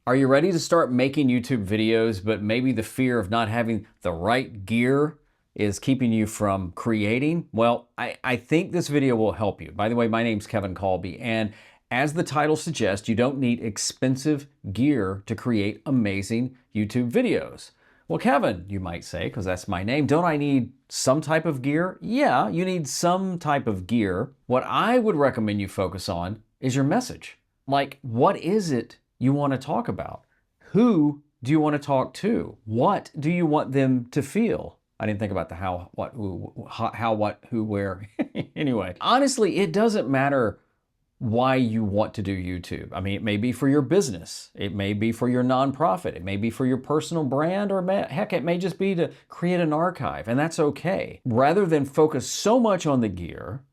Are you ready to start making YouTube videos, but maybe the fear of not having the right gear is keeping you from creating? Well, I think this video will help you. By the way, my name's Kevin Colby, and as the title suggests, you don't need expensive gear to create amazing YouTube videos. Well, Kevin, you might say, because that's my name, don't I need some type of gear? Yeah, you need some type of gear. What I would recommend you focus on is your message. Like, what is it you want to talk about? Who do you want to talk to? What do you want them to feel? I didn't think about the how, what, who, where. Anyway, honestly, it doesn't matter why you want to do YouTube. I mean, it may be for your business. It may be for your nonprofit. It may be for your personal brand, or heck, it may just be to create an archive, and that's okay. Rather than focus so much on the gear,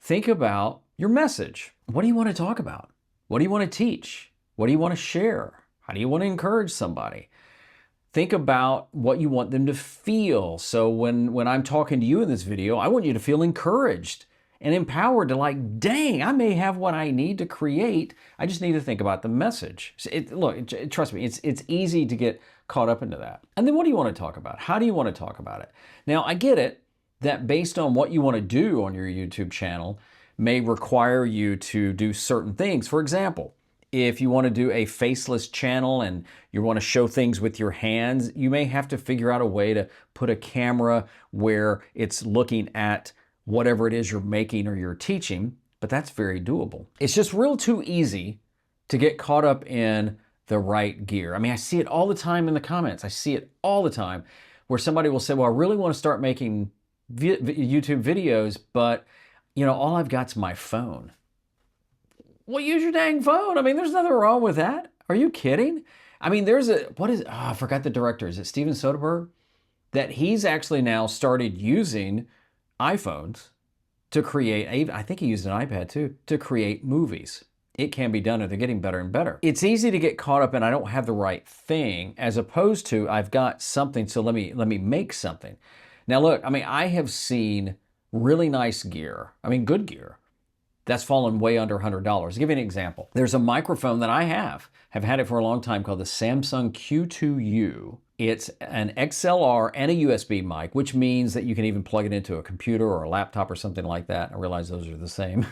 think about your message. What do you want to talk about? What do you want to teach? What do you want to share? How do you want to encourage somebody? Think about what you want them to feel. So when I'm talking to you in this video, I want you to feel encouraged and empowered to, like, dang, I may have what I need to create. I just need to think about the message. Trust me, it's easy to get caught up into that. And then what do you want to talk about? How do you want to talk about it? Now, I get it that based on what you want to do on your YouTube channel may require you to do certain things. For example, if you want to do a faceless channel and you want to show things with your hands, you may have to figure out a way to put a camera where it's looking at whatever it is you're making or you're teaching, but that's very doable. It's just real too easy to get caught up in the right gear. I mean, I see it all the time in the comments. I see it all the time where somebody will say, well, I really want to start making YouTube videos, but you know, all I've got's my phone. Well, use your dang phone. I mean, there's nothing wrong with that. Are you kidding? I mean, I forgot the director. Is it Steven Soderbergh? That he's actually now started using iPhones to create, I think he used an iPad too, to create movies. It can be done, and they're getting better and better. It's easy to get caught up in I don't have the right thing, as opposed to I've got something, so let me make something. Now look, I mean, I have seen really nice gear, I mean good gear, that's fallen way under $100. I'll give you an example. There's a microphone that I have had it for a long time, called the Samsung Q2U. It's an XLR and a USB mic, which means that you can even plug it into a computer or a laptop or something like that. I realize those are the same.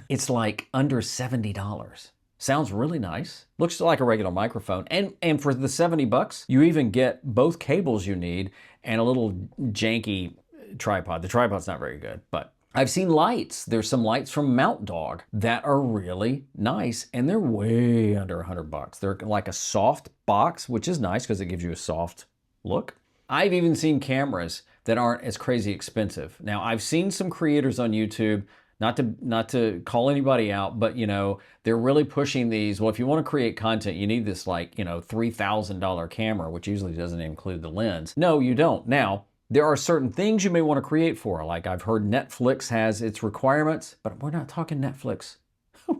It's like under $70. Sounds really nice. Looks like a regular microphone. And for the 70 bucks, you even get both cables you need and a little janky tripod. The tripod's not very good, but I've seen lights. There's some lights from Mount Dog that are really nice, and they're way under 100 bucks. They're like a soft box, which is nice because it gives you a soft look. I've even seen cameras that aren't as crazy expensive. Now, I've seen some creators on YouTube, not to call anybody out, but you know, they're really pushing these. Well, if you want to create content, you need this, like, you know, $3,000 camera, which usually doesn't include the lens. No, you don't. Now, there are certain things you may want to create for, like I've heard Netflix has its requirements, but we're not talking Netflix.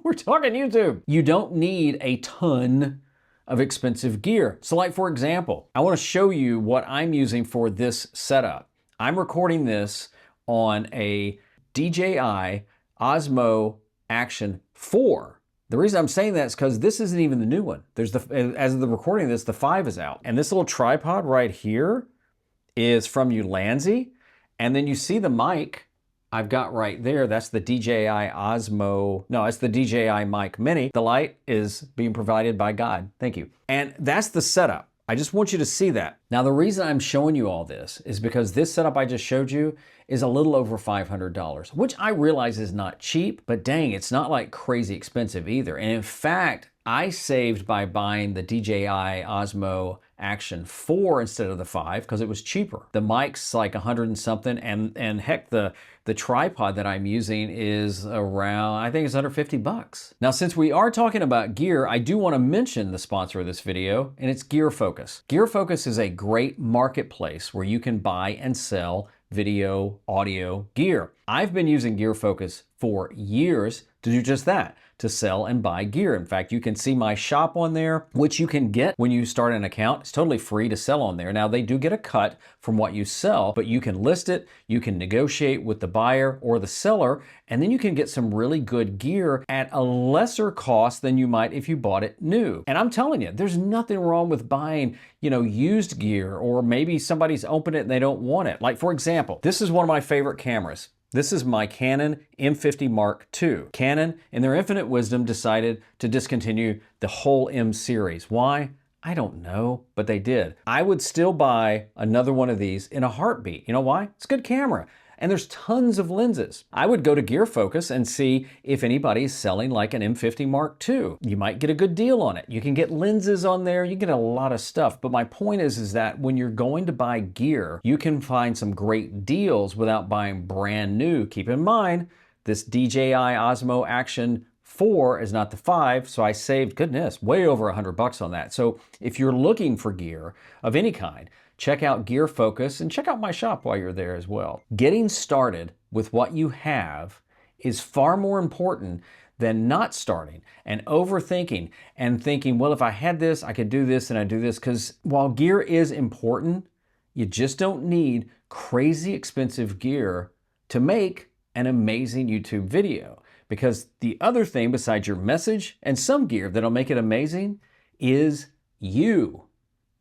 We're talking YouTube. You don't need a ton of expensive gear. So like, for example, I want to show you what I'm using for this setup. I'm recording this on a DJI Osmo Action 4. The reason I'm saying that is because this isn't even the new one. As of the recording of this, the 5 is out. And this little tripod right here is from Ulanzi, and then you see the mic I've got right there. That's the DJI Osmo, no, it's the DJI Mic Mini. The light is being provided by God. Thank you. And that's the setup. I just want you to see that. Now, the reason I'm showing you all this is because this setup I just showed you is a little over $500, which I realize is not cheap, but dang, it's not like crazy expensive either. And in fact, I saved by buying the DJI Osmo Action 4 instead of the 5 because it was cheaper. The mic's like 100 and something, and heck, the tripod that I'm using is around, I think it's under 50 bucks. Now, since we are talking about gear, I do want to mention the sponsor of this video, and it's Gear Focus. Gear Focus is a great marketplace where you can buy and sell video, audio gear. I've been using Gear Focus for years to do just that, to sell and buy gear. In fact, you can see my shop on there, which you can get when you start an account. It's totally free to sell on there. Now, they do get a cut from what you sell, but you can list it, you can negotiate with the buyer or the seller, and then you can get some really good gear at a lesser cost than you might if you bought it new. And I'm telling you, there's nothing wrong with buying, used gear, or maybe somebody's opened it and they don't want it. Like, for example, this is one of my favorite cameras. This is my Canon M50 Mark II. Canon, in their infinite wisdom, decided to discontinue the whole M series. Why? I don't know, but they did. I would still buy another one of these in a heartbeat. You know why? It's a good camera. And there's tons of lenses. I would go to Gear Focus and see if anybody's selling like an M50 Mark II. You might get a good deal on it. You can get lenses on there. You get a lot of stuff. But my point is that when you're going to buy gear, you can find some great deals without buying brand new. Keep in mind, this DJI Osmo Action 4 is not the 5, so I saved, goodness, way over $100 on that. So if you're looking for gear of any kind, check out Gear Focus and check out my shop while you're there as well. Getting started with what you have is far more important than not starting and overthinking and thinking, well, if I had this, I could do this and I do this. Because while gear is important, you just don't need crazy expensive gear to make an amazing YouTube video. Because the other thing besides your message and some gear that'll make it amazing is you.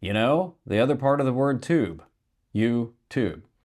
The other part of the word tube. YouTube.